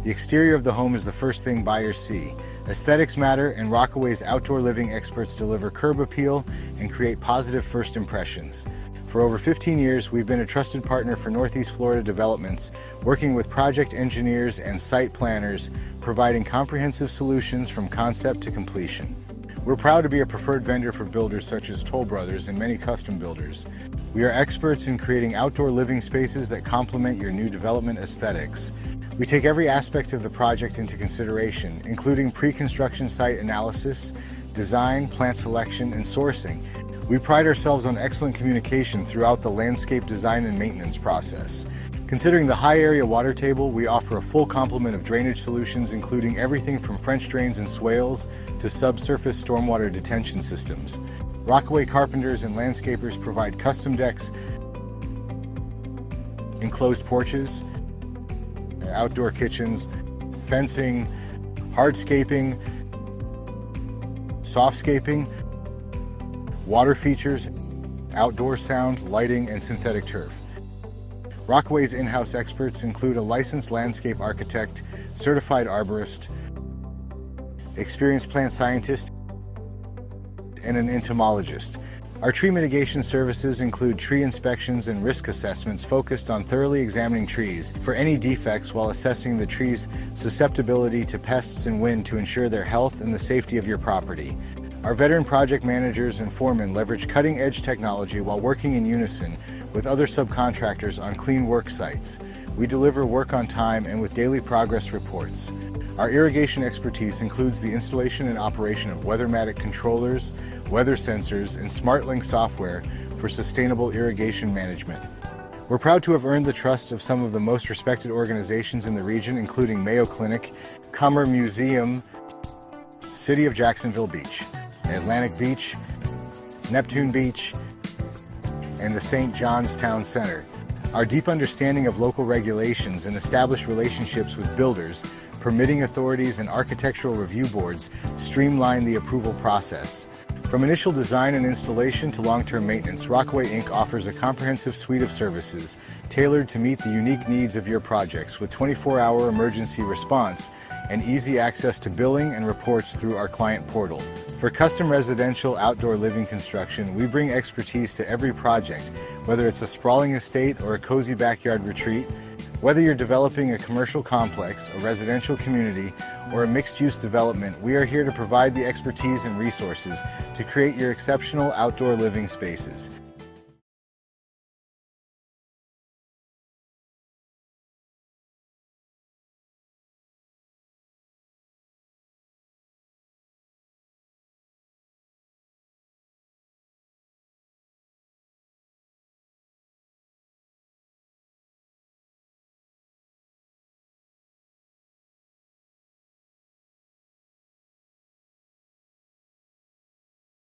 The exterior of the home is the first thing buyers see. Aesthetics matter, and Rockaway's outdoor living experts deliver curb appeal and create positive first impressions. For over 15 years, we've been a trusted partner for Northeast Florida developments, working with project engineers and site planners, providing comprehensive solutions from concept to completion. We're proud to be a preferred vendor for builders such as Toll Brothers and many custom builders. We are experts in creating outdoor living spaces that complement your new development aesthetics. We take every aspect of the project into consideration, including pre-construction site analysis, design, plant selection, and sourcing. We pride ourselves on excellent communication throughout the landscape design and maintenance process. Considering the high area water table, we offer a full complement of drainage solutions, including everything from French drains and swales to subsurface stormwater detention systems. Rockaway carpenters and landscapers provide custom decks, enclosed porches, outdoor kitchens, fencing, hardscaping, softscaping, water features, outdoor sound, lighting, and synthetic turf. Rockaway's in-house experts include a licensed landscape architect, certified arborist, experienced plant scientist, and an entomologist. Our tree mitigation services include tree inspections and risk assessments focused on thoroughly examining trees for any defects while assessing the tree's susceptibility to pests and wind to ensure their health and the safety of your property. Our veteran project managers and foremen leverage cutting-edge technology while working in unison with other subcontractors on clean work sites. We deliver work on time and with daily progress reports. Our irrigation expertise includes the installation and operation of weathermatic controllers, weather sensors, and SmartLink software for sustainable irrigation management. We're proud to have earned the trust of some of the most respected organizations in the region, including Mayo Clinic, Cummer Museum, City of Jacksonville Beach, Atlantic Beach, Neptune Beach, and the St. John's Town Center. Our deep understanding of local regulations and established relationships with builders, permitting authorities, and architectural review boards streamline the approval process. From initial design and installation to long-term maintenance, Rockaway Inc. offers a comprehensive suite of services tailored to meet the unique needs of your projects with 24-hour emergency response and easy access to billing and reports through our client portal. For custom residential outdoor living construction, we bring expertise to every project, whether it's a sprawling estate or a cozy backyard retreat. Whether you're developing a commercial complex, a residential community, or a mixed-use development, we are here to provide the expertise and resources to create your exceptional outdoor living spaces.